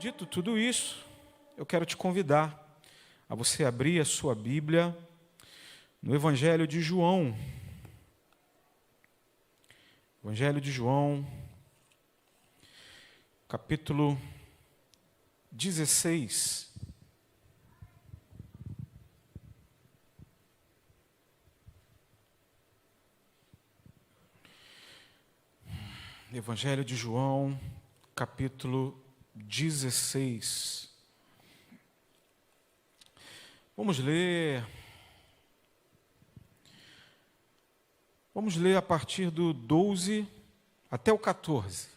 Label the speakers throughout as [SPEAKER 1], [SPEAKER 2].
[SPEAKER 1] Dito tudo isso, eu quero te convidar a você abrir a sua Bíblia no Evangelho de João. Evangelho de João, capítulo 16. Evangelho de João, capítulo 16. Vamos ler a partir do 12 até o 14.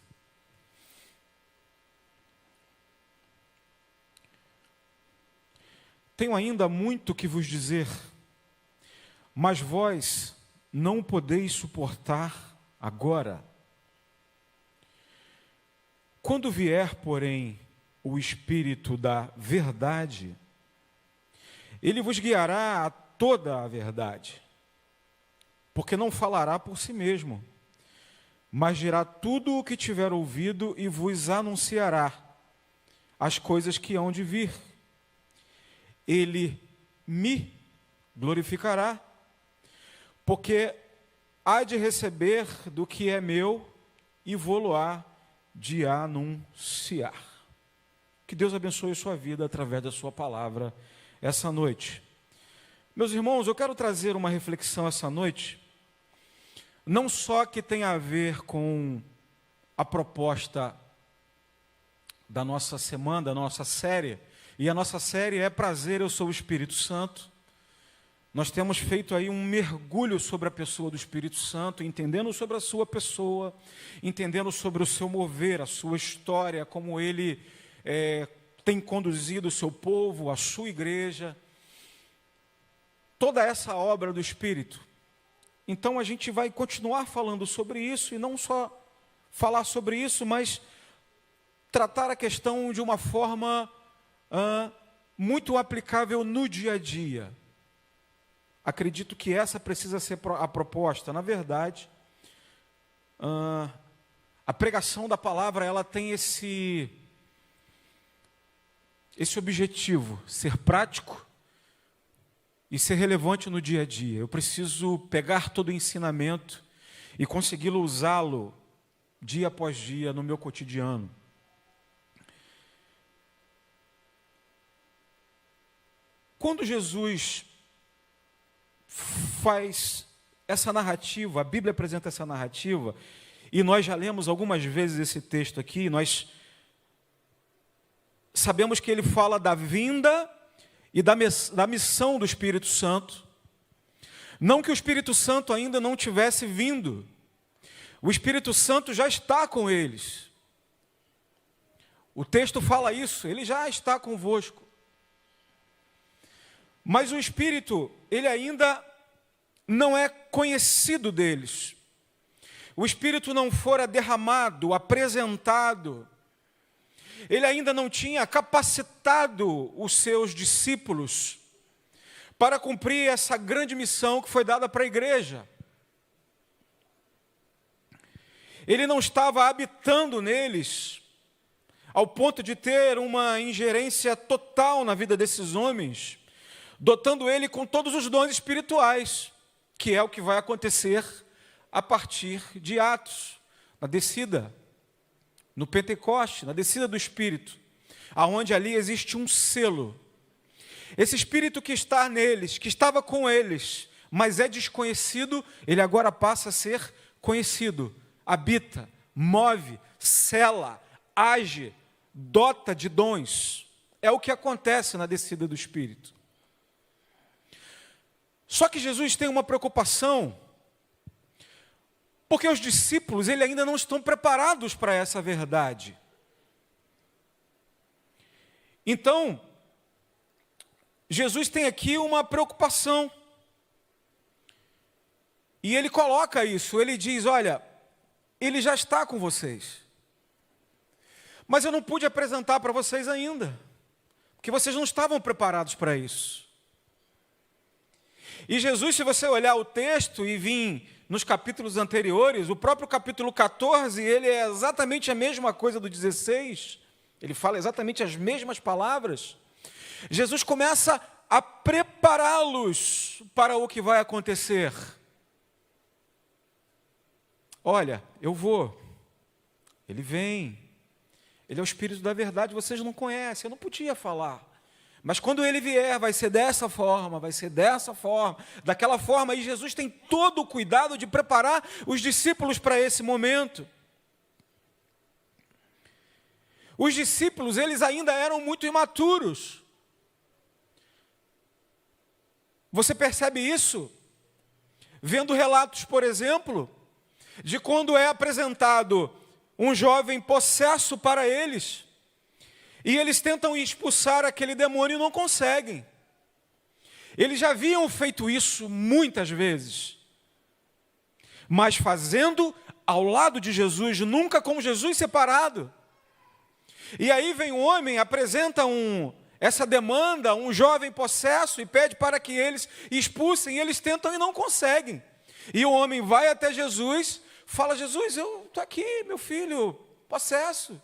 [SPEAKER 1] Tenho ainda muito que vos dizer, mas vós não podeis suportar agora. Quando vier, porém, o Espírito da verdade, ele vos guiará a toda a verdade, porque não falará por si mesmo, mas dirá tudo o que tiver ouvido e vos anunciará as coisas que hão de vir. Ele me glorificará, porque há de receber do que é meu e vô-lo-á de anunciar. Que Deus abençoe a sua vida através da sua palavra essa noite. Meus irmãos, eu quero trazer uma reflexão essa noite, não só que tem a ver com a proposta da nossa semana, da nossa série, e a nossa série é Prazer, eu sou o Espírito Santo. Nós temos feito aí um mergulho sobre a pessoa do Espírito Santo, entendendo sobre a sua pessoa, entendendo sobre o seu mover, a sua história, como ele tem conduzido o seu povo, a sua igreja, toda essa obra do Espírito. Então a gente vai continuar falando sobre isso, e não só falar sobre isso, mas tratar a questão de uma forma muito aplicável no dia a dia. Acredito que essa precisa ser a proposta. Na verdade, a pregação da palavra, ela tem esse objetivo, ser prático e ser relevante no dia a dia. Eu preciso pegar todo o ensinamento e consegui-lo usá-lo dia após dia no meu cotidiano. Quando Jesus faz essa narrativa, a Bíblia apresenta essa narrativa, e nós já lemos algumas vezes esse texto aqui, nós sabemos que ele fala da vinda e da missão do Espírito Santo. Não que o Espírito Santo ainda não tivesse vindo, o Espírito Santo já está com eles. O texto fala isso, ele já está convosco. Mas o Espírito, ele ainda não é conhecido deles. O Espírito não fora derramado, apresentado. Ele ainda não tinha capacitado os seus discípulos para cumprir essa grande missão que foi dada para a igreja. Ele não estava habitando neles, ao ponto de ter uma ingerência total na vida desses homens, dotando ele com todos os dons espirituais, que é o que vai acontecer a partir de Atos, na descida, no Pentecoste, na descida do Espírito, aonde ali existe um selo. Esse Espírito que está neles, que estava com eles, mas é desconhecido, ele agora passa a ser conhecido, habita, move, sela, age, dota de dons. É o que acontece na descida do Espírito. Só que Jesus tem uma preocupação, porque os discípulos, eles ainda não estão preparados para essa verdade. Então, Jesus tem aqui uma preocupação. E ele coloca isso, ele diz, olha, ele já está com vocês. Mas eu não pude apresentar para vocês ainda, porque vocês não estavam preparados para isso. E Jesus, se você olhar o texto e vir nos capítulos anteriores, o próprio capítulo 14, ele é exatamente a mesma coisa do 16, ele fala exatamente as mesmas palavras. Jesus começa a prepará-los para o que vai acontecer. Olha, eu vou. Ele vem. Ele é o Espírito da verdade, vocês não conhecem, eu não podia falar. Mas quando ele vier, vai ser dessa forma, vai ser dessa forma, daquela forma. E Jesus tem todo o cuidado de preparar os discípulos para esse momento. Os discípulos, eles ainda eram muito imaturos. Você percebe isso? Vendo relatos, por exemplo, de quando é apresentado um jovem possesso para eles, e eles tentam expulsar aquele demônio e não conseguem. Eles já haviam feito isso muitas vezes, mas fazendo ao lado de Jesus, nunca com Jesus separado. E aí vem um homem, apresenta essa demanda, um jovem possesso, e pede para que eles expulsem, e eles tentam e não conseguem. E o homem vai até Jesus, fala: Jesus, eu estou aqui, meu filho, possesso.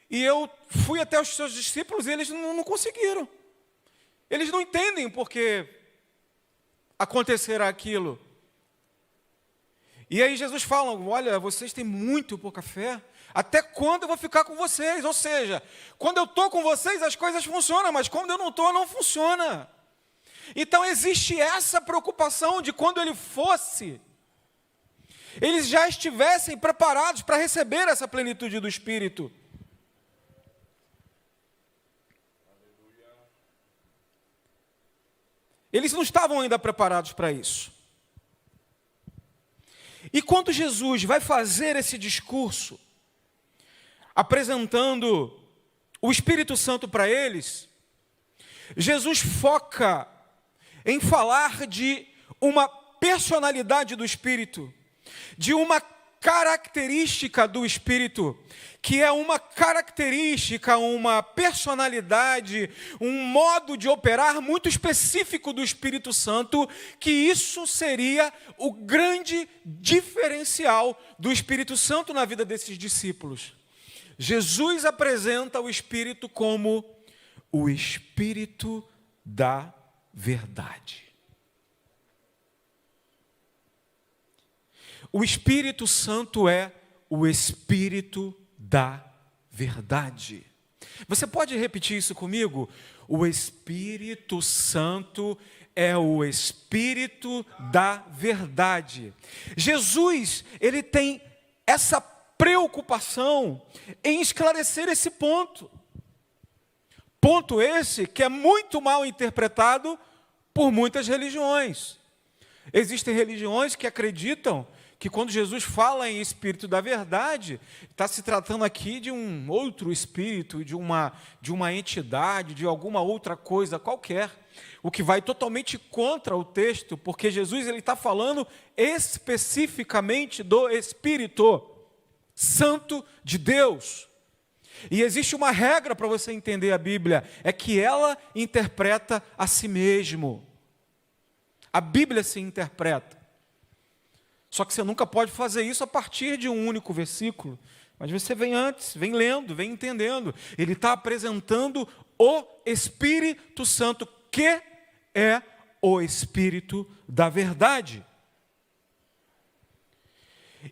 [SPEAKER 1] E eu fui até os seus discípulos e eles não conseguiram. Eles não entendem por que acontecerá aquilo. E aí Jesus fala: olha, vocês têm muito pouca fé. Até quando eu vou ficar com vocês? Ou seja, quando eu estou com vocês as coisas funcionam, mas quando eu não estou, não funciona. Então existe essa preocupação de quando ele fosse, eles já estivessem preparados para receber essa plenitude do Espírito. Eles não estavam ainda preparados para isso. E quando Jesus vai fazer esse discurso, apresentando o Espírito Santo para eles, Jesus foca em falar de uma personalidade do Espírito, de uma característica do Espírito, que é uma característica, uma personalidade, um modo de operar muito específico do Espírito Santo, que isso seria o grande diferencial do Espírito Santo na vida desses discípulos. Jesus apresenta o Espírito como o Espírito da verdade. O Espírito Santo é o Espírito da verdade. Você pode repetir isso comigo? O Espírito Santo é o Espírito da verdade. Jesus, ele tem essa preocupação em esclarecer esse ponto. Ponto esse que é muito mal interpretado por muitas religiões. Existem religiões que acreditam que quando Jesus fala em Espírito da verdade, está se tratando aqui de um outro espírito, de uma entidade, de alguma outra coisa qualquer, o que vai totalmente contra o texto, porque Jesus está falando especificamente do Espírito Santo de Deus. E existe uma regra para você entender a Bíblia, é que ela interpreta a si mesmo. A Bíblia se interpreta. Só que você nunca pode fazer isso a partir de um único versículo. Mas você vem antes, vem lendo, vem entendendo. Ele está apresentando o Espírito Santo, que é o Espírito da verdade.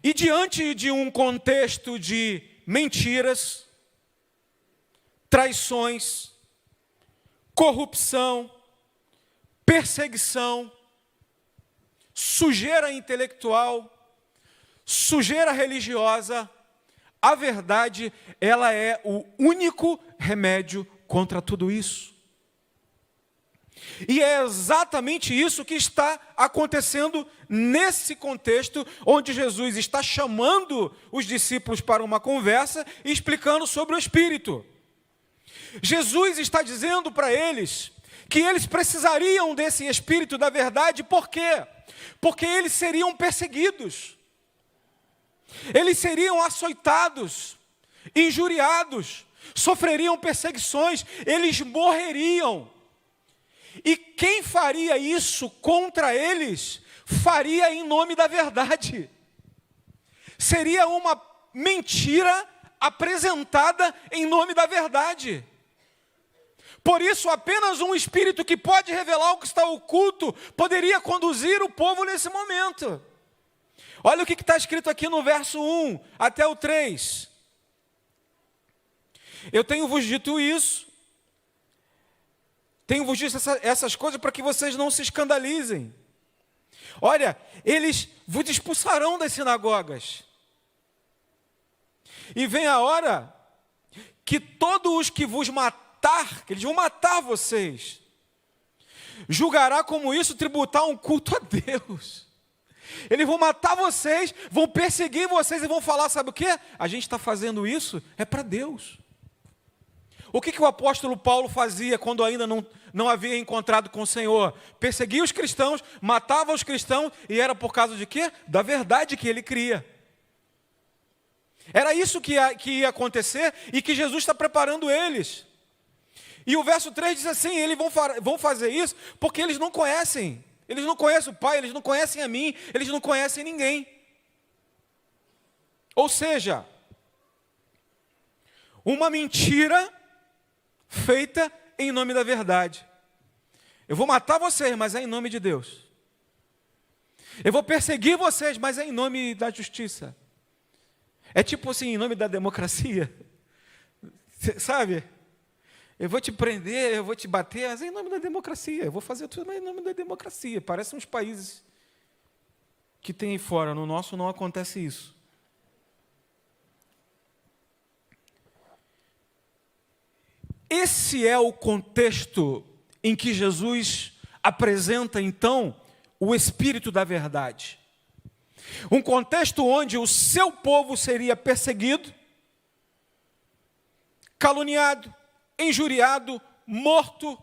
[SPEAKER 1] E diante de um contexto de mentiras, traições, corrupção, perseguição, sujeira intelectual, sujeira religiosa, a verdade, ela é o único remédio contra tudo isso. E é exatamente isso que está acontecendo nesse contexto, onde Jesus está chamando os discípulos para uma conversa e explicando sobre o Espírito. Jesus está dizendo para eles que eles precisariam desse Espírito da verdade, por quê? Porque eles seriam perseguidos, eles seriam açoitados, injuriados, sofreriam perseguições, eles morreriam. E quem faria isso contra eles, faria em nome da verdade. Seria uma mentira apresentada em nome da verdade. Por isso, apenas um Espírito que pode revelar o que está oculto poderia conduzir o povo nesse momento. Olha o que está escrito aqui no verso 1 até o 3. Eu tenho vos dito isso, tenho vos dito essas coisas para que vocês não se escandalizem. Olha, eles vos expulsarão das sinagogas. E vem a hora que todos os que vos matar, que eles vão matar vocês, julgará como isso tributar um culto a Deus. Eles vão matar vocês, vão perseguir vocês e vão falar, sabe o quê? A gente está fazendo isso, é para Deus. O que o apóstolo Paulo fazia quando ainda não havia encontrado com o Senhor? Perseguia os cristãos, matava os cristãos, e era por causa de quê? Da verdade que ele cria. Era isso que ia acontecer e que Jesus está preparando eles. E o verso 3 diz assim, eles vão fazer isso porque eles não conhecem. Eles não conhecem o Pai, eles não conhecem a mim, eles não conhecem ninguém. Ou seja, uma mentira feita em nome da verdade. Eu vou matar vocês, mas é em nome de Deus. Eu vou perseguir vocês, mas é em nome da justiça. É tipo assim, em nome da democracia. Sabe? Eu vou te prender, eu vou te bater, mas é em nome da democracia. Eu vou fazer tudo, mas é em nome da democracia. Parece uns países que tem aí fora. No nosso não acontece isso. Esse é o contexto em que Jesus apresenta, então, o Espírito da verdade. Um contexto onde o seu povo seria perseguido, caluniado, injuriado, morto,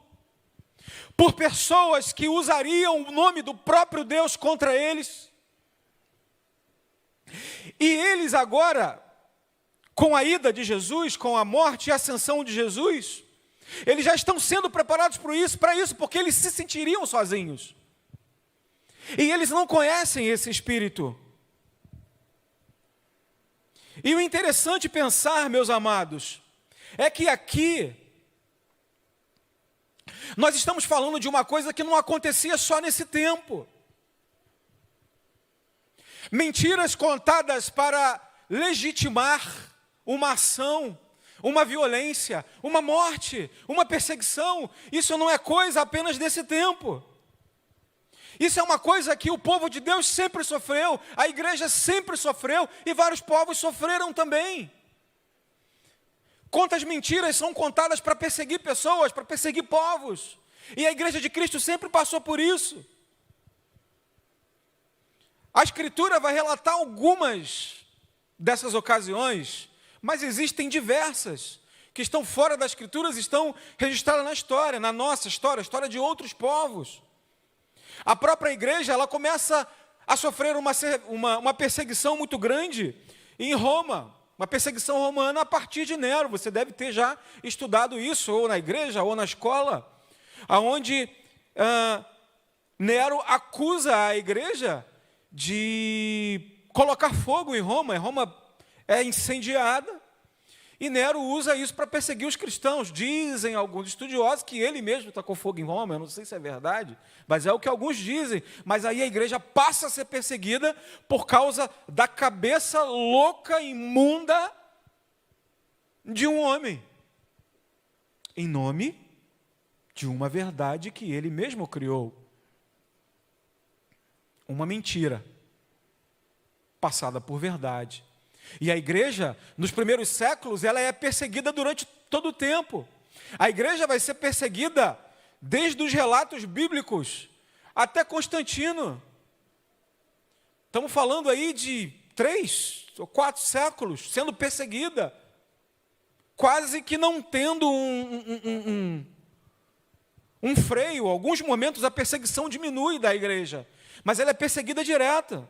[SPEAKER 1] por pessoas que usariam o nome do próprio Deus contra eles. E eles agora, com a ida de Jesus, com a morte e a ascensão de Jesus, eles já estão sendo preparados para isso, porque eles se sentiriam sozinhos. E eles não conhecem esse Espírito. E o interessante pensar, meus amados, é que aqui nós estamos falando de uma coisa que não acontecia só nesse tempo. Mentiras contadas para legitimar uma ação, uma violência, uma morte, uma perseguição. Isso não é coisa apenas desse tempo. Isso é uma coisa que o povo de Deus sempre sofreu, a igreja sempre sofreu e vários povos sofreram também. Quantas mentiras são contadas para perseguir pessoas, para perseguir povos. E a igreja de Cristo sempre passou por isso. A Escritura vai relatar algumas dessas ocasiões, mas existem diversas que estão fora das Escrituras, estão registradas na história, na nossa história, a história de outros povos. A própria igreja, ela começa a sofrer uma perseguição muito grande em Roma, uma perseguição romana a partir de Nero. Você deve ter já estudado isso, ou na igreja, ou na escola, onde Nero acusa a igreja de colocar fogo em Roma. Roma é incendiada, e Nero usa isso para perseguir os cristãos. Dizem alguns estudiosos que ele mesmo tacou fogo em Roma, eu não sei se é verdade, mas é o que alguns dizem. Mas aí a igreja passa a ser perseguida por causa da cabeça louca, imunda de um homem, em nome de uma verdade que ele mesmo criou. Uma mentira passada por verdade. E a igreja, nos primeiros séculos, ela é perseguida durante todo o tempo. A igreja vai ser perseguida desde os relatos bíblicos até Constantino. Estamos falando aí de 3 ou 4 séculos sendo perseguida, quase que não tendo um freio. Alguns momentos a perseguição diminui da igreja, mas ela é perseguida direta.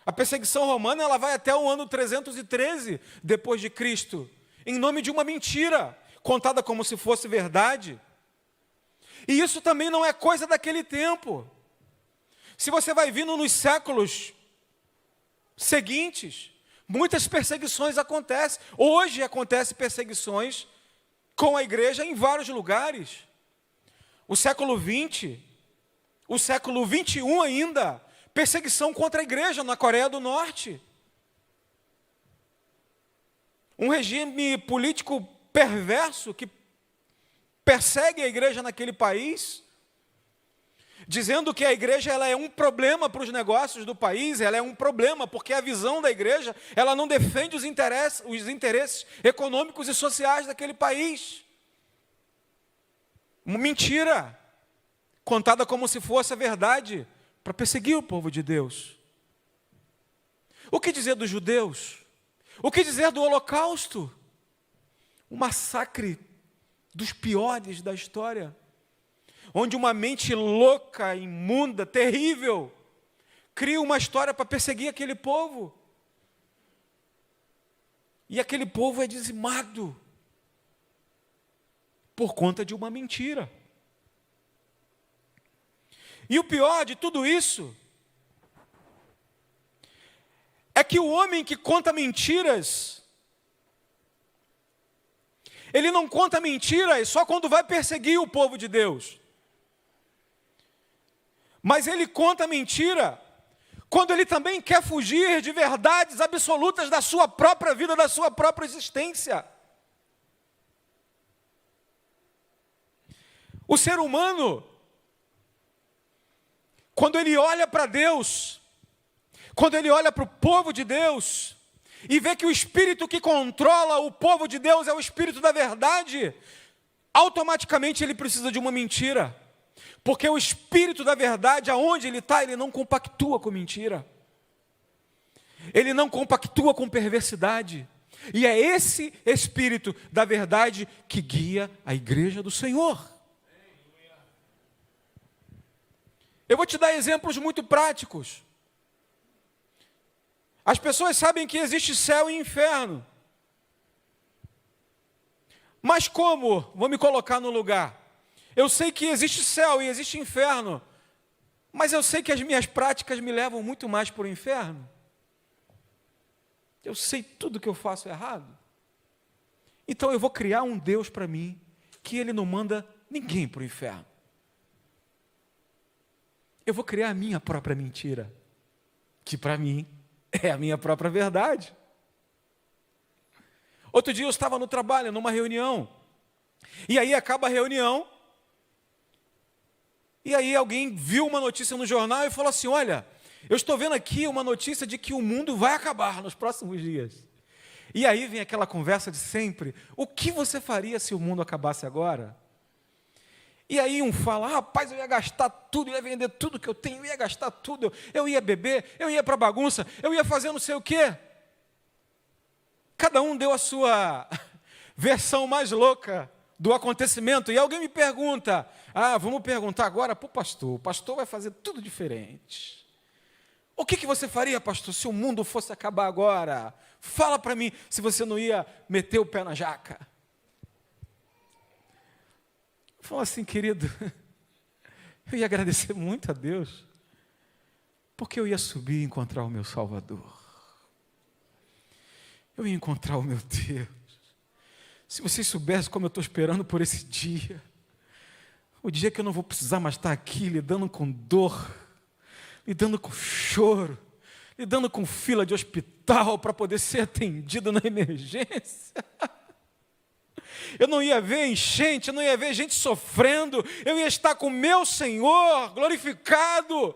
[SPEAKER 1] A perseguição romana, ela vai até o ano 313 depois de Cristo, em nome de uma mentira, contada como se fosse verdade. E isso também não é coisa daquele tempo. Se você vai vindo nos séculos seguintes, Muitas perseguições acontecem. Hoje acontecem perseguições com a igreja em vários lugares. O século XX, o século XXI ainda, perseguição contra a igreja na Coreia do Norte. Um regime político perverso que persegue a igreja naquele país, dizendo que a igreja ela é um problema para os negócios do país, ela é um problema porque a visão da igreja ela não defende os interesses econômicos e sociais daquele país. Uma mentira, contada como se fosse a verdade, para perseguir o povo de Deus. O que dizer dos judeus? O que dizer do Holocausto? Um massacre dos piores da história, onde uma mente louca, imunda, terrível, cria uma história para perseguir aquele povo. E aquele povo é dizimado por conta de uma mentira. E o pior de tudo isso é que o homem que conta mentiras, ele não conta mentiras só quando vai perseguir o povo de Deus. Mas ele conta mentira quando ele também quer fugir de verdades absolutas da sua própria vida, da sua própria existência. O ser humano, quando ele olha para Deus, quando ele olha para o povo de Deus, e vê que o espírito que controla o povo de Deus é o espírito da verdade, automaticamente ele precisa de uma mentira. Porque o espírito da verdade, aonde ele está, ele não compactua com mentira. Ele não compactua com perversidade. E é esse espírito da verdade que guia a igreja do Senhor. Eu vou te dar exemplos muito práticos. As pessoas sabem que existe céu e inferno. Mas como? Vou me colocar no lugar. Eu sei que existe céu e existe inferno, mas eu sei que as minhas práticas me levam muito mais para o inferno. Eu sei tudo que eu faço errado. Então eu vou criar um Deus para mim, que Ele não manda ninguém para o inferno. Eu vou criar a minha própria mentira, que para mim é a minha própria verdade. Outro dia eu estava no trabalho, numa reunião, e aí acaba a reunião, e aí alguém viu uma notícia no jornal e falou assim, olha, eu estou vendo aqui uma notícia de que o mundo vai acabar nos próximos dias. E aí vem aquela conversa de sempre, o que você faria se o mundo acabasse agora? E aí um fala, rapaz, eu ia gastar tudo, eu ia vender tudo que eu tenho, eu ia gastar tudo, eu ia beber, eu ia para bagunça, eu ia fazer não sei o quê. Cada um deu a sua versão mais louca do acontecimento. E alguém me pergunta, vamos perguntar agora para o pastor vai fazer tudo diferente. O que você faria, pastor, se o mundo fosse acabar agora? Fala para mim se você não ia meter o pé na jaca. Fala assim, querido, eu ia agradecer muito a Deus, porque eu ia subir e encontrar o meu Salvador. Eu ia encontrar o meu Deus. Se vocês soubessem como eu estou esperando por esse dia, o dia que eu não vou precisar mais estar aqui lidando com dor, lidando com choro, lidando com fila de hospital para poder ser atendido na emergência. Eu não ia ver enchente, eu não ia ver gente sofrendo, eu ia estar com o meu Senhor glorificado,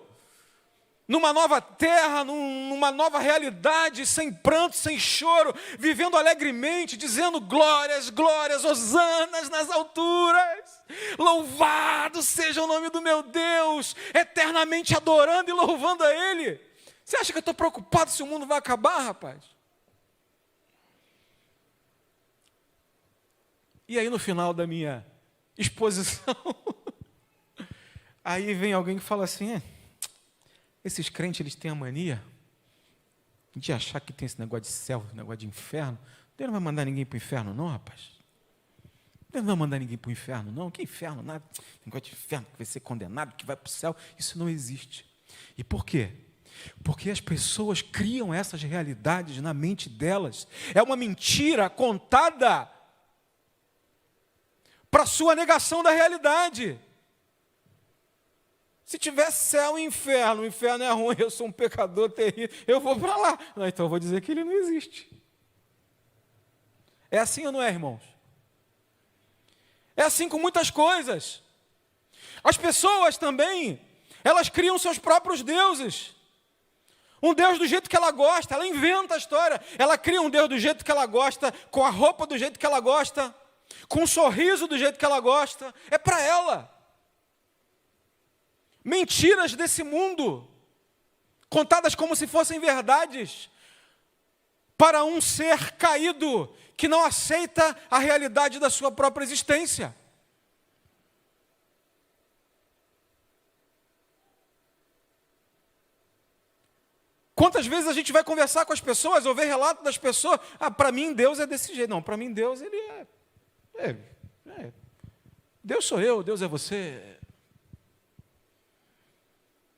[SPEAKER 1] numa nova terra, numa nova realidade, sem pranto, sem choro, vivendo alegremente, dizendo glórias, glórias, hosanas nas alturas, louvado seja o nome do meu Deus, eternamente adorando e louvando a Ele. Você acha que eu estou preocupado se o mundo vai acabar, rapaz? E aí no final da minha exposição, aí vem alguém que fala assim, esses crentes, eles têm a mania de achar que tem esse negócio de céu, esse negócio de inferno. Deus não vai mandar ninguém para o inferno não, rapaz. Deus não vai mandar ninguém para o inferno não. Que inferno? Nada. Negócio de inferno que vai ser condenado, que vai para o céu. Isso não existe. E por quê? Porque as pessoas criam essas realidades na mente delas. É uma mentira contada para sua negação da realidade. Se tivesse céu e inferno, o inferno é ruim, eu sou um pecador terrível, eu vou para lá. Não, então eu vou dizer que ele não existe. É assim ou não é, irmãos? É assim com muitas coisas. As pessoas também, elas criam seus próprios deuses. Um Deus do jeito que ela gosta, ela inventa a história. Ela cria um Deus do jeito que ela gosta, com a roupa do jeito que ela gosta, com um sorriso do jeito que ela gosta. É para ela. Mentiras desse mundo, contadas como se fossem verdades, para um ser caído, que não aceita a realidade da sua própria existência. Quantas vezes a gente vai conversar com as pessoas, ou ver relato das pessoas, para mim Deus é desse jeito. Não, para mim Deus, ele é. Deus sou eu, Deus é você.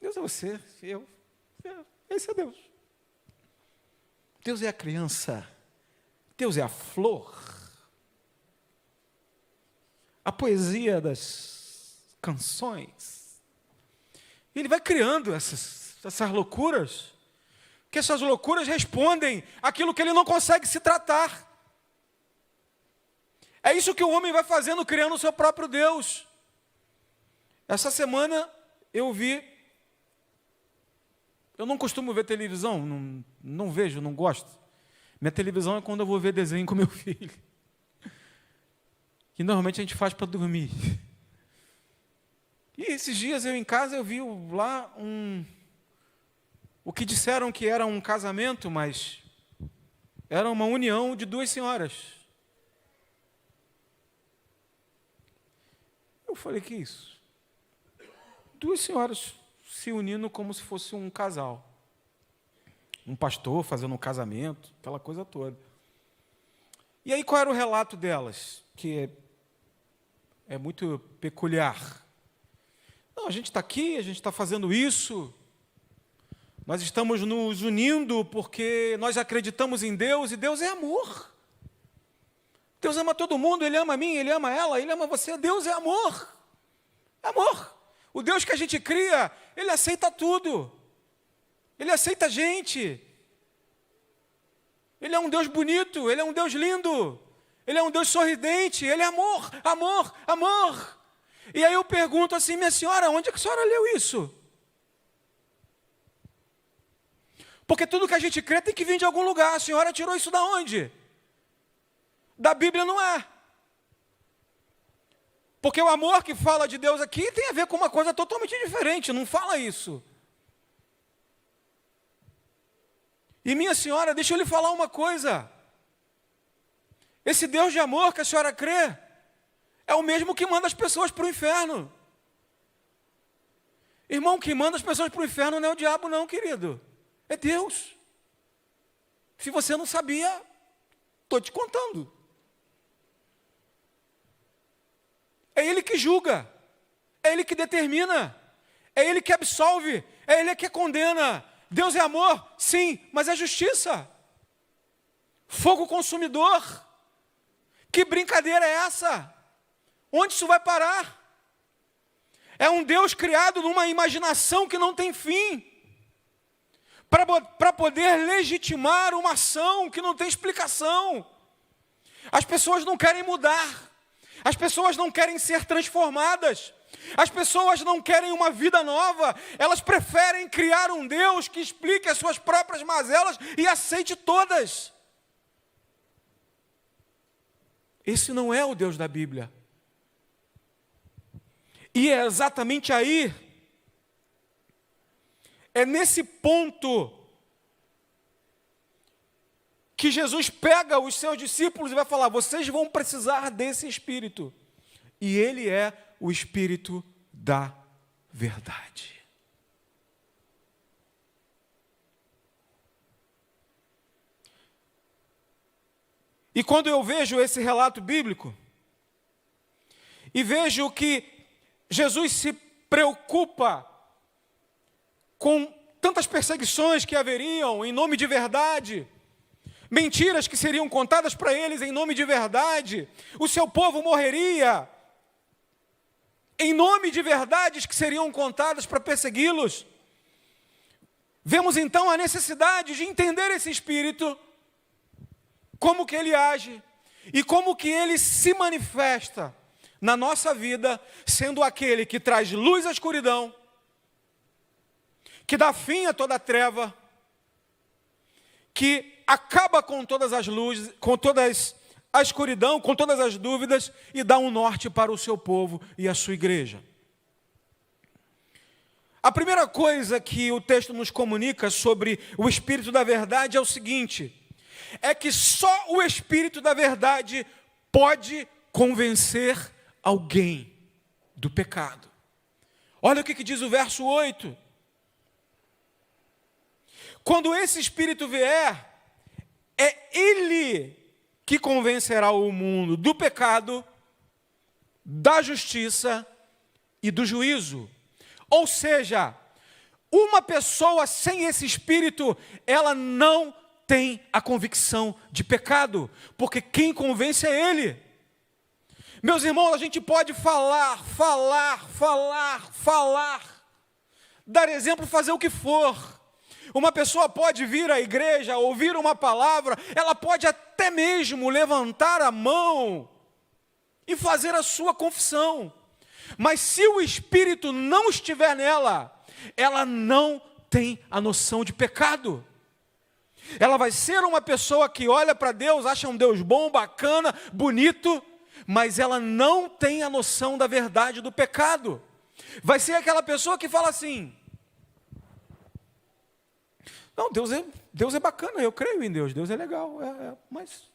[SPEAKER 1] Deus é você, esse é Deus. Deus é a criança, Deus é a flor. A poesia das canções. Ele vai criando essas loucuras, que essas loucuras respondem àquilo que ele não consegue se tratar. É isso que o homem vai fazendo, criando o seu próprio Deus. Essa semana eu não costumo ver televisão, não vejo, não gosto. Minha televisão é quando eu vou ver desenho com meu filho. Que normalmente a gente faz para dormir. E esses dias eu em casa, eu vi lá o que disseram que era um casamento, mas era uma união de duas senhoras. Eu falei, que isso? Duas senhoras se unindo como se fosse um casal. Um pastor fazendo um casamento, aquela coisa toda. E aí qual era o relato delas? Que é muito peculiar. Não, a gente está aqui, a gente está fazendo isso, nós estamos nos unindo porque nós acreditamos em Deus, e Deus é amor. Deus ama todo mundo, Ele ama a mim, Ele ama ela, Ele ama você. Deus é amor. É amor. O Deus que a gente cria, Ele aceita tudo. Ele aceita a gente. Ele é um Deus bonito, Ele é um Deus lindo, Ele é um Deus sorridente, Ele é amor, amor, amor. E aí eu pergunto assim, minha senhora, onde é que a senhora leu isso? Porque tudo que a gente crê tem que vir de algum lugar. A senhora tirou isso da onde? Da Bíblia não é. Porque o amor que fala de Deus aqui tem a ver com uma coisa totalmente diferente, não fala isso. E minha senhora, deixa eu lhe falar uma coisa. Esse Deus de amor que a senhora crê, é o mesmo que manda as pessoas para o inferno. Irmão, quem manda as pessoas para o inferno não é o diabo não, querido. É Deus. Se você não sabia, estou te contando. É Ele que julga, é Ele que determina, é Ele que absolve, é Ele que condena. Deus é amor, sim, mas é justiça. Fogo consumidor. Que brincadeira é essa? Onde isso vai parar? É um Deus criado numa imaginação que não tem fim, para poder legitimar uma ação que não tem explicação. As pessoas não querem mudar. As pessoas não querem ser transformadas. As pessoas não querem uma vida nova. Elas preferem criar um Deus que explique as suas próprias mazelas e aceite todas. Esse não é o Deus da Bíblia. E é exatamente aí, é nesse ponto, que Jesus pega os seus discípulos e vai falar, vocês vão precisar desse Espírito. E Ele é o Espírito da verdade. E quando eu vejo esse relato bíblico, e vejo que Jesus se preocupa com tantas perseguições que haveriam em nome de verdade, mentiras que seriam contadas para eles em nome de verdade, o seu povo morreria em nome de verdades que seriam contadas para persegui-los. Vemos então a necessidade de entender esse espírito, como que ele age e como que ele se manifesta na nossa vida, sendo aquele que traz luz à escuridão, que dá fim a toda a treva, que acaba com todas as luzes, com todas a escuridão, com todas as dúvidas, e dá um norte para o seu povo e a sua igreja. A primeira coisa que o texto nos comunica sobre o Espírito da Verdade é o seguinte: é que só o Espírito da Verdade pode convencer alguém do pecado. Olha o que diz o verso 8. Quando esse Espírito vier, é Ele que convencerá o mundo do pecado, da justiça e do juízo. Ou seja, uma pessoa sem esse Espírito, ela não tem a convicção de pecado, porque quem convence é Ele. Meus irmãos, a gente pode falar, dar exemplo, fazer o que for. Uma pessoa pode vir à igreja, ouvir uma palavra, ela pode até mesmo levantar a mão e fazer a sua confissão. Mas se o Espírito não estiver nela, ela não tem a noção de pecado. Ela vai ser uma pessoa que olha para Deus, acha um Deus bom, bacana, bonito, mas ela não tem a noção da verdade do pecado. Vai ser aquela pessoa que fala assim: não, Deus é bacana, eu creio em Deus, Deus é legal, mas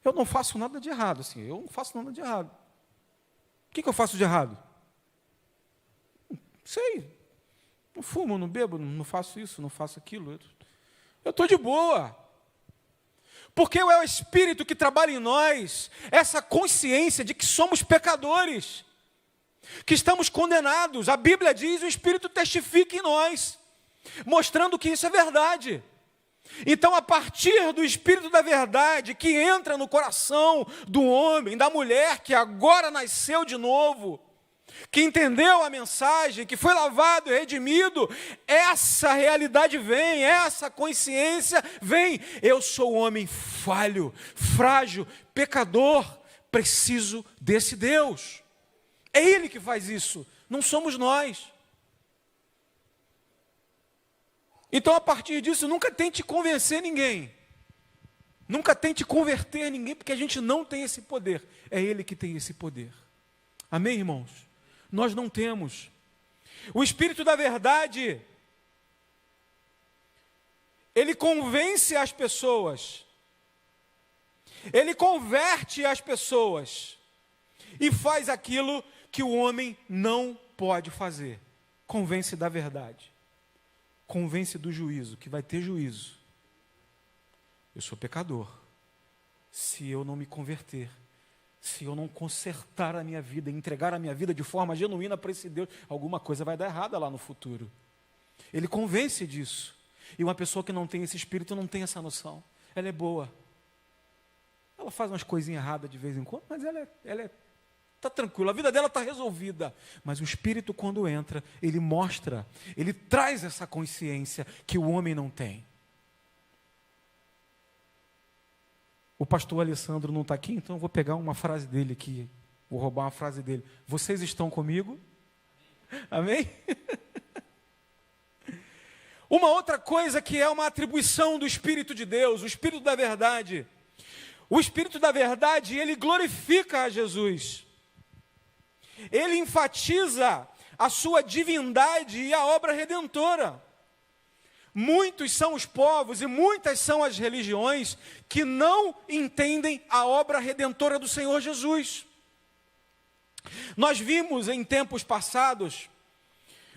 [SPEAKER 1] eu não faço nada de errado, assim, eu não faço nada de errado. O que eu faço de errado? Sei, não fumo, não bebo, não faço isso, não faço aquilo, eu estou de boa. Porque é o Espírito que trabalha em nós, essa consciência de que somos pecadores, que estamos condenados. A Bíblia diz, o Espírito testifica em nós, mostrando que isso é verdade. Então, a partir do Espírito da Verdade, que entra no coração do homem, da mulher, que agora nasceu de novo, que entendeu a mensagem, que foi lavado e redimido, essa realidade vem, essa consciência vem. Eu sou um homem falho, frágil, pecador, preciso desse Deus. É Ele que faz isso, não somos nós. Então, a partir disso, nunca tente convencer ninguém. Nunca tente converter ninguém, porque a gente não tem esse poder. É Ele que tem esse poder. Amém, irmãos? Nós não temos. O Espírito da Verdade, ele convence as pessoas. Ele converte as pessoas. E faz aquilo que o homem não pode fazer. Convence da verdade. Convence do juízo, que vai ter juízo. Eu sou pecador. Se eu não me converter, se eu não consertar a minha vida, entregar a minha vida de forma genuína para esse Deus, alguma coisa vai dar errada lá no futuro. Ele convence disso. E uma pessoa que não tem esse espírito não tem essa noção. Ela é boa. Ela faz umas coisinhas erradas de vez em quando, mas ela está tranquila, a vida dela está resolvida. Mas o Espírito, quando entra, ele mostra, ele traz essa consciência que o homem não tem. O pastor Alessandro não está aqui, então eu vou pegar uma frase dele aqui, vou roubar uma frase dele. Vocês estão comigo? Amém? Uma outra coisa que é uma atribuição do Espírito de Deus, o Espírito da Verdade. O Espírito da Verdade, ele glorifica a Jesus. Ele enfatiza a sua divindade e a obra redentora. Muitos são os povos e muitas são as religiões que não entendem a obra redentora do Senhor Jesus. Nós vimos em tempos passados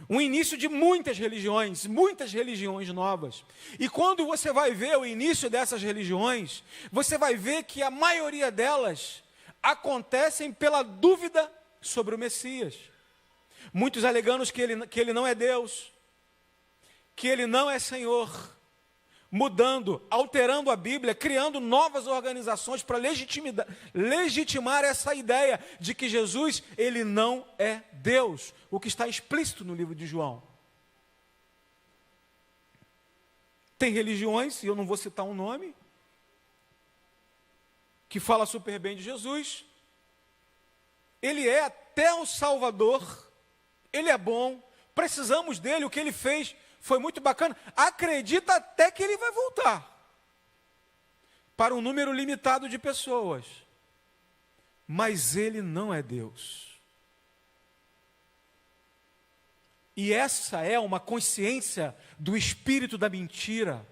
[SPEAKER 1] o início de muitas religiões novas. E quando você vai ver o início dessas religiões, você vai ver que a maioria delas acontecem pela dúvida sobre o Messias. Muitos alegando que ele não é Deus, que ele não é Senhor, mudando, alterando a Bíblia, criando novas organizações para legitimar essa ideia de que Jesus, ele não é Deus, o que está explícito no livro de João. Tem religiões, e eu não vou citar um nome, que fala super bem de Jesus. Ele é até o Salvador, ele é bom, precisamos dele, o que ele fez foi muito bacana. Acredita até que ele vai voltar para um número limitado de pessoas. Mas ele não é Deus. E essa é uma consciência do espírito da mentira,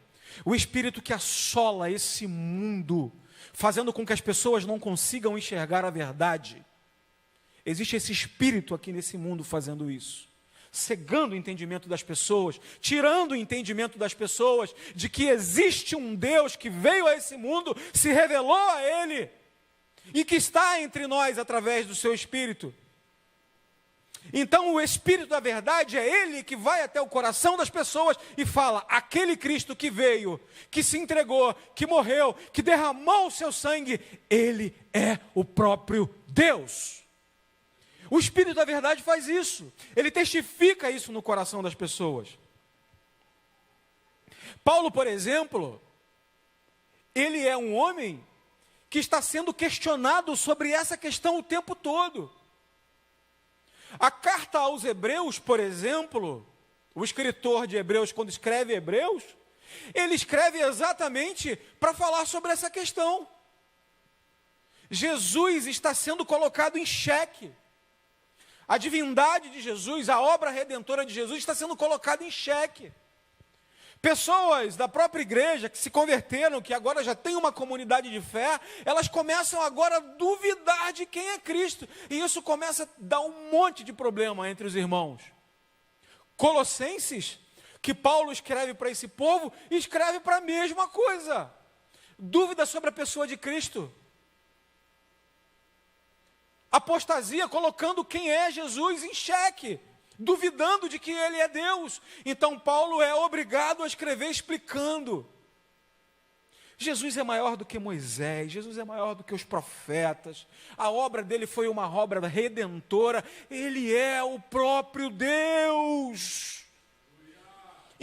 [SPEAKER 1] o espírito que assola esse mundo, fazendo com que as pessoas não consigam enxergar a verdade. Existe esse espírito aqui nesse mundo fazendo isso, cegando o entendimento das pessoas, tirando o entendimento das pessoas de que existe um Deus que veio a esse mundo, se revelou a ele e que está entre nós através do seu Espírito. Então o Espírito da verdade é ele que vai até o coração das pessoas e fala: aquele Cristo que veio, que se entregou, que morreu, que derramou o seu sangue, ele é o próprio Deus. O Espírito da verdade faz isso, ele testifica isso no coração das pessoas. Paulo, por exemplo, ele é um homem que está sendo questionado sobre essa questão o tempo todo. A carta aos Hebreus, por exemplo, o escritor de Hebreus, quando escreve Hebreus, ele escreve exatamente para falar sobre essa questão. Jesus está sendo colocado em xeque. A divindade de Jesus, a obra redentora de Jesus está sendo colocada em xeque. Pessoas da própria igreja que se converteram, que agora já tem uma comunidade de fé, elas começam agora a duvidar de quem é Cristo. E isso começa a dar um monte de problema entre os irmãos. Colossenses, que Paulo escreve para esse povo, escreve para a mesma coisa. Dúvida sobre a pessoa de Cristo. Apostasia, colocando quem é Jesus em xeque, duvidando de que ele é Deus. Então Paulo é obrigado a escrever explicando. Jesus é maior do que Moisés, Jesus é maior do que os profetas, a obra dele foi uma obra redentora, ele é o próprio Deus.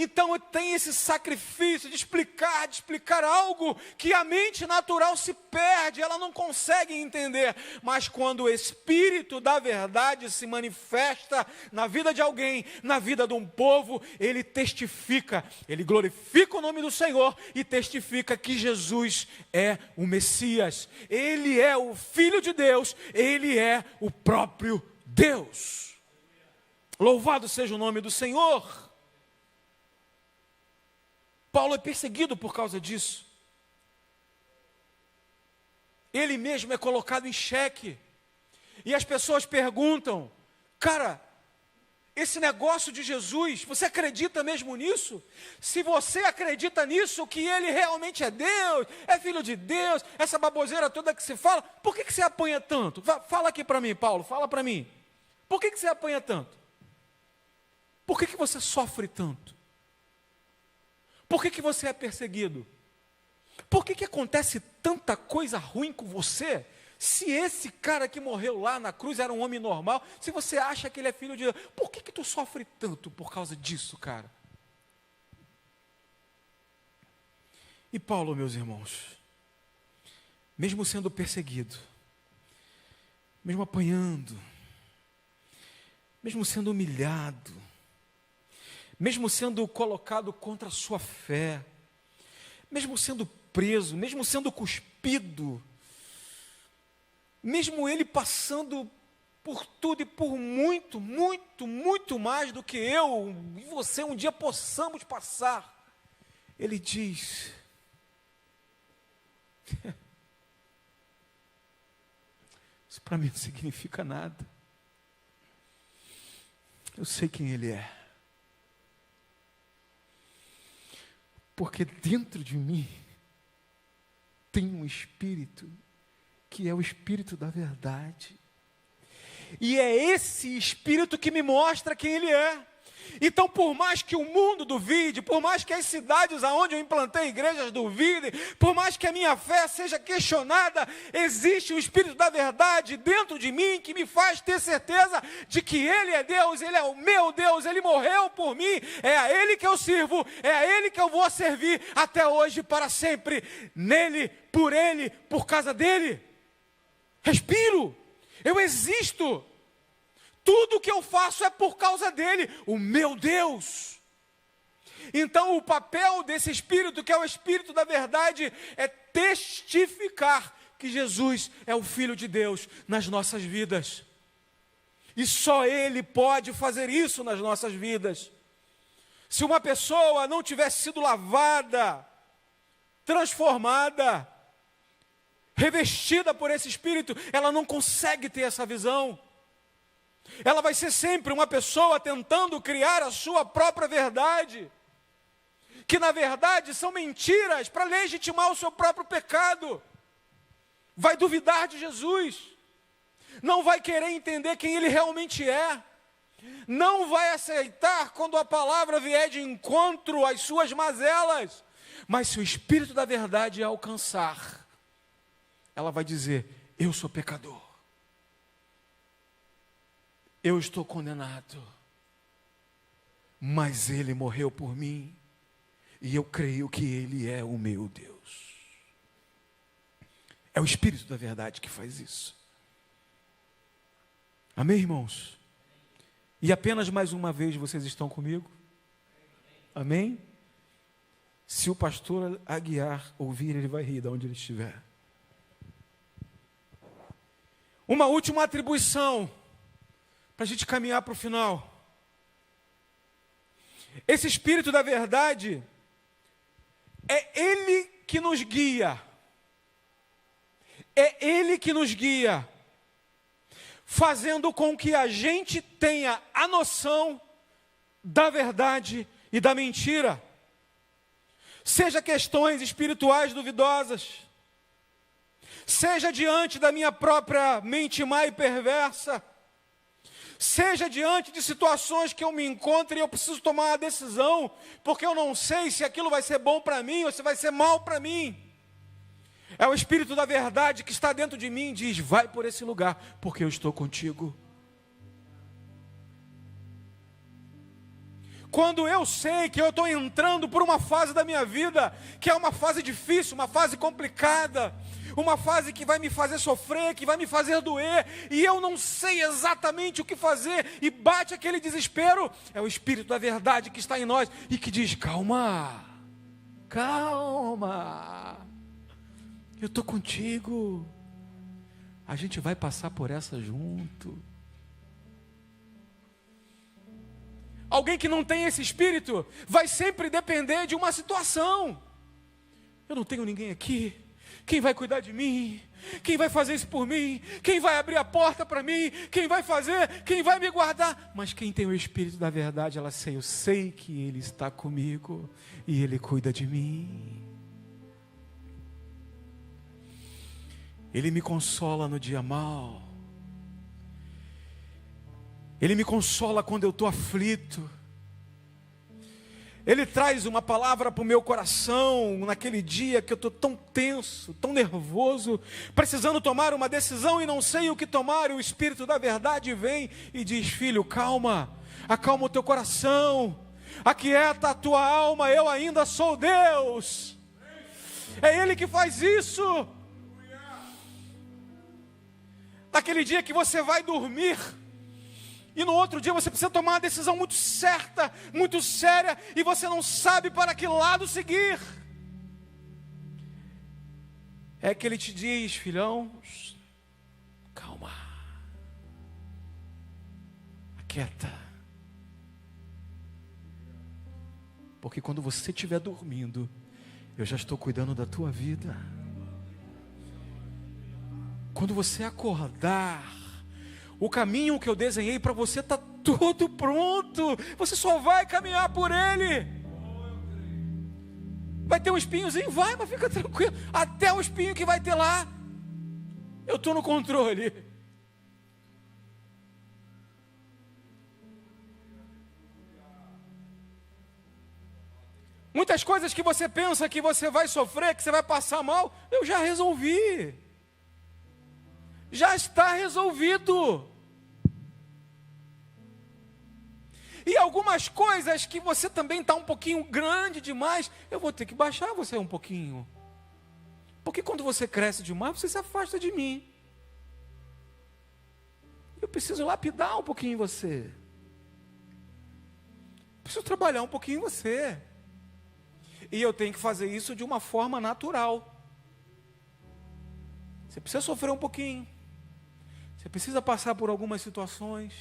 [SPEAKER 1] Então tem esse sacrifício de explicar algo que a mente natural se perde, ela não consegue entender. Mas quando o Espírito da verdade se manifesta na vida de alguém, na vida de um povo, ele testifica, ele glorifica o nome do Senhor e testifica que Jesus é o Messias. Ele é o Filho de Deus, ele é o próprio Deus. Louvado seja o nome do Senhor. Paulo é perseguido por causa disso. Ele mesmo é colocado em xeque. E as pessoas perguntam: cara, esse negócio de Jesus, você acredita mesmo nisso? Se você acredita nisso, que ele realmente é Deus, é Filho de Deus, essa baboseira toda que você fala, por que você apanha tanto? Fala aqui para mim, Paulo, fala para mim. Por que você apanha tanto? Por que você sofre tanto? Por que você é perseguido? Por que acontece tanta coisa ruim com você? Se esse cara que morreu lá na cruz era um homem normal, se você acha que ele é filho de Deus, por que tu sofre tanto por causa disso, cara? E Paulo, meus irmãos, mesmo sendo perseguido, mesmo apanhando, mesmo sendo humilhado, mesmo sendo colocado contra a sua fé, mesmo sendo preso, mesmo sendo cuspido, mesmo ele passando por tudo e por muito, muito, muito mais do que eu e você um dia possamos passar, ele diz: isso para mim não significa nada, eu sei quem ele é. Porque dentro de mim tem um Espírito, que é o Espírito da verdade. E é esse Espírito que me mostra quem ele é. Então, por mais que o mundo duvide, por mais que as cidades aonde eu implantei igrejas duvidem, por mais que a minha fé seja questionada, existe o Espírito da verdade dentro de mim que me faz ter certeza de que Ele é Deus, Ele é o meu Deus, Ele morreu por mim, é a Ele que eu sirvo, é a Ele que eu vou servir até hoje, para sempre, nele, por causa dEle. Respiro, eu existo. Tudo o que eu faço é por causa dele, o meu Deus. Então o papel desse Espírito, que é o Espírito da verdade, é testificar que Jesus é o Filho de Deus nas nossas vidas. E só Ele pode fazer isso nas nossas vidas. Se uma pessoa não tivesse sido lavada, transformada, revestida por esse Espírito, ela não consegue ter essa visão. Ela vai ser sempre uma pessoa tentando criar a sua própria verdade, que na verdade são mentiras para legitimar o seu próprio pecado. Vai duvidar de Jesus, não vai querer entender quem Ele realmente é, não vai aceitar quando a palavra vier de encontro às suas mazelas. Mas se o Espírito da verdade a alcançar, ela vai dizer: eu sou pecador. Eu estou condenado, mas Ele morreu por mim, e eu creio que Ele é o meu Deus. É o Espírito da verdade que faz isso. Amém, irmãos? E apenas mais uma vez vocês estão comigo? Amém? Se o pastor Aguiar ouvir, ele vai rir de onde ele estiver. Uma última atribuição, para a gente caminhar para o final. Esse Espírito da verdade, é Ele que nos guia. É Ele que nos guia, fazendo com que a gente tenha a noção da verdade e da mentira. Seja questões espirituais duvidosas, seja diante da minha própria mente má e perversa, seja diante de situações que eu me encontro e eu preciso tomar uma decisão, porque eu não sei se aquilo vai ser bom para mim ou se vai ser mal para mim. É o Espírito da verdade que está dentro de mim e diz: vai por esse lugar, porque eu estou contigo. Quando eu sei que eu estou entrando por uma fase da minha vida, que é uma fase difícil, uma fase complicada, uma fase que vai me fazer sofrer, que vai me fazer doer, e eu não sei exatamente o que fazer, e bate aquele desespero, é o Espírito da verdade que está em nós, e que diz: calma, calma, eu estou contigo, a gente vai passar por essa junto. Alguém que não tem esse Espírito, vai sempre depender de uma situação. Eu não tenho ninguém aqui, quem vai cuidar de mim? Quem vai fazer isso por mim? Quem vai abrir a porta para mim? Quem vai fazer? Quem vai me guardar? Mas quem tem o Espírito da verdade, ela sei, eu sei que Ele está comigo e Ele cuida de mim. Ele me consola no dia mau. Ele me consola quando eu estou aflito. Ele traz uma palavra para o meu coração naquele dia que eu estou tão tenso, tão nervoso, precisando tomar uma decisão e não sei o que tomar. E o Espírito da verdade vem e diz: filho, calma, acalma o teu coração, aquieta a tua alma, eu ainda sou Deus. É Ele que faz isso. Naquele dia que você vai dormir, e no outro dia você precisa tomar uma decisão muito certa, muito séria, e você não sabe para que lado seguir. É que Ele te diz: filhão, calma, aquieta. Porque quando você estiver dormindo, eu já estou cuidando da tua vida. Quando você acordar, o caminho que eu desenhei para você está todo pronto. Você só vai caminhar por ele. Vai ter um espinhozinho? Vai, mas fica tranquilo. Até o espinho que vai ter lá, eu estou no controle. Muitas coisas que você pensa que você vai sofrer, que você vai passar mal, eu já resolvi. Já está resolvido. E algumas coisas que você também está um pouquinho grande demais, eu vou ter que baixar você um pouquinho. Porque quando você cresce demais, você se afasta de mim. Eu preciso lapidar um pouquinho você. Preciso trabalhar um pouquinho você. E eu tenho que fazer isso de uma forma natural. Você precisa sofrer um pouquinho. Você precisa passar por algumas situações.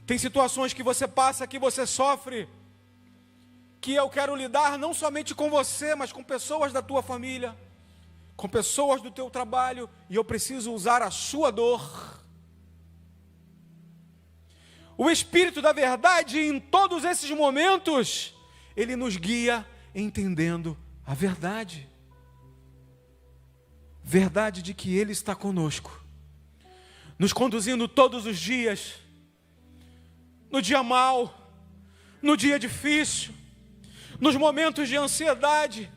[SPEAKER 1] Tem situações que você passa, que você sofre, que eu quero lidar não somente com você, mas com pessoas da tua família, com pessoas do teu trabalho, e eu preciso usar a sua dor. O Espírito da verdade, em todos esses momentos, ele nos guia entendendo a verdade. Verdade de que ele está conosco, nos conduzindo todos os dias, no dia mau, no dia difícil, nos momentos de ansiedade,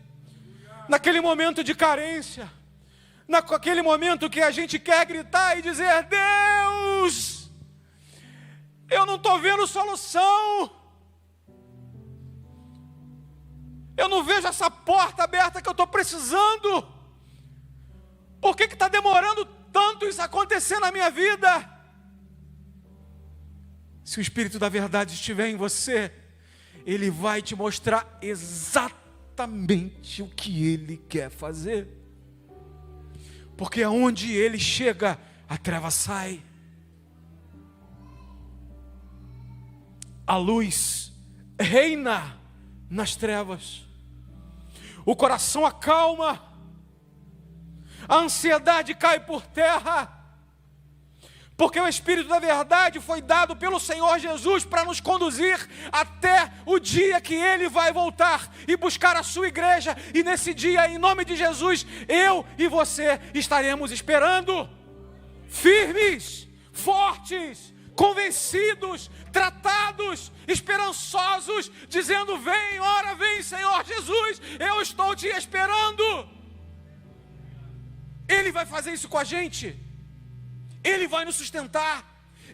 [SPEAKER 1] naquele momento de carência, naquele momento que a gente quer gritar e dizer: Deus, eu não estou vendo solução, eu não vejo essa porta aberta que eu estou precisando, por que está demorando tanto isso acontecer na minha vida? Se o Espírito da verdade estiver em você, ele vai te mostrar exatamente o que ele quer fazer. Porque aonde ele chega, a treva sai. A luz reina nas trevas. O coração acalma. A ansiedade cai por terra. Porque o Espírito da verdade foi dado pelo Senhor Jesus para nos conduzir até o dia que Ele vai voltar e buscar a sua igreja. E nesse dia, em nome de Jesus, eu e você estaremos esperando, firmes, fortes, convencidos, tratados, esperançosos, dizendo: vem, ora vem, Senhor Jesus, eu estou te esperando. Ele vai fazer isso com a gente. Ele vai nos sustentar,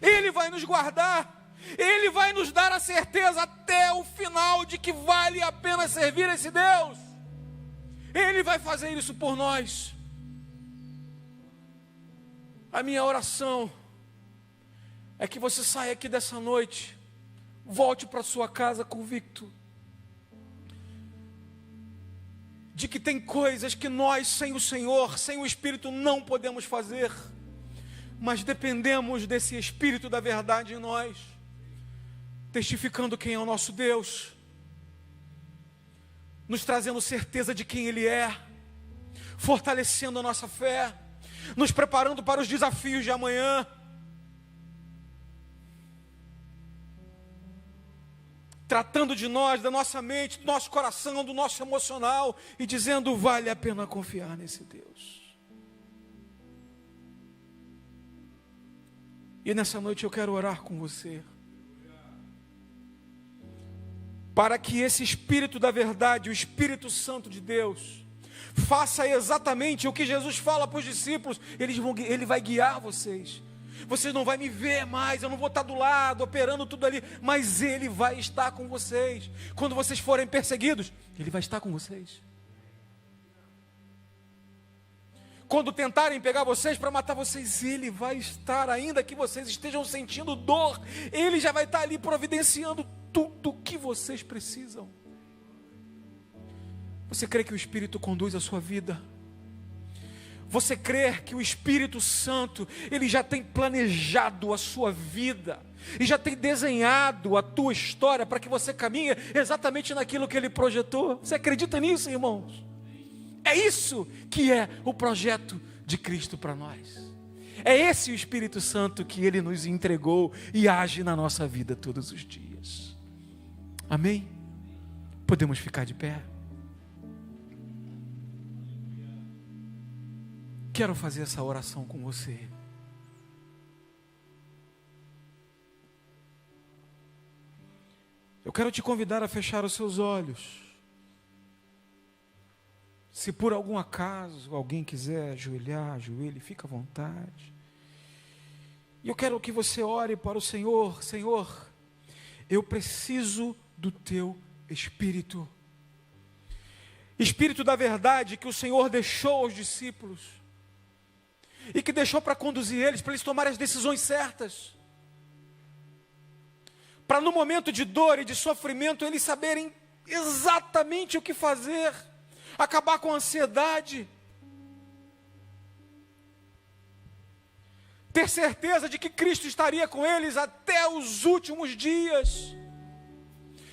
[SPEAKER 1] Ele vai nos guardar, Ele vai nos dar a certeza até o final de que vale a pena servir esse Deus. Ele vai fazer isso por nós. A minha oração é que você saia aqui dessa noite, volte para sua casa convicto de que tem coisas que nós, sem o Senhor, sem o Espírito, não podemos fazer. Mas dependemos desse Espírito da verdade em nós, testificando quem é o nosso Deus, nos trazendo certeza de quem Ele é, fortalecendo a nossa fé, nos preparando para os desafios de amanhã, tratando de nós, da nossa mente, do nosso coração, do nosso emocional, e dizendo: vale a pena confiar nesse Deus. E nessa noite eu quero orar com você, para que esse Espírito da verdade, o Espírito Santo de Deus, faça exatamente o que Jesus fala para os discípulos. Ele vai guiar vocês. Vocês não vão me ver mais, eu não vou estar do lado, operando tudo ali, mas Ele vai estar com vocês. Quando vocês forem perseguidos, Ele vai estar com vocês. Quando tentarem pegar vocês para matar vocês, Ele vai estar, ainda que vocês estejam sentindo dor, Ele já vai estar ali providenciando tudo o que vocês precisam. Você crê que o Espírito conduz a sua vida? Você crê que o Espírito Santo, Ele já tem planejado a sua vida, e já tem desenhado a tua história para que você caminhe exatamente naquilo que Ele projetou? Você acredita nisso, irmãos? É isso que é o projeto de Cristo para nós. É esse o Espírito Santo que Ele nos entregou e age na nossa vida todos os dias. Amém? Podemos ficar de pé? Quero fazer essa oração com você. Eu quero te convidar a fechar os seus olhos. Se por algum acaso alguém quiser ajoelhar, ajoelhe, fica à vontade. E eu quero que você ore para o Senhor. Senhor, eu preciso do teu Espírito. Espírito da verdade que o Senhor deixou aos discípulos. E que deixou para conduzir eles, para eles tomarem as decisões certas. Para no momento de dor e de sofrimento, eles saberem exatamente o que fazer. Acabar com a ansiedade. Ter certeza de que Cristo estaria com eles até os últimos dias.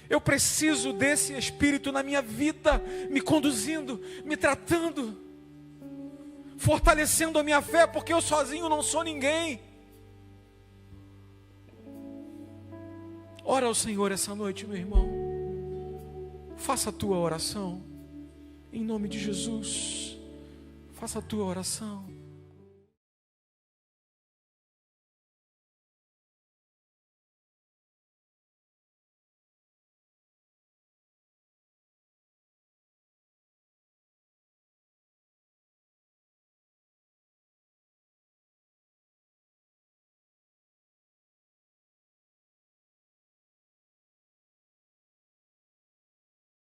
[SPEAKER 1] Eu preciso desse Espírito na minha vida, me conduzindo, me tratando, fortalecendo a minha fé, porque eu sozinho não sou ninguém. Ora ao Senhor essa noite, meu irmão. Faça a tua oração. Em nome de Jesus, faça a tua oração.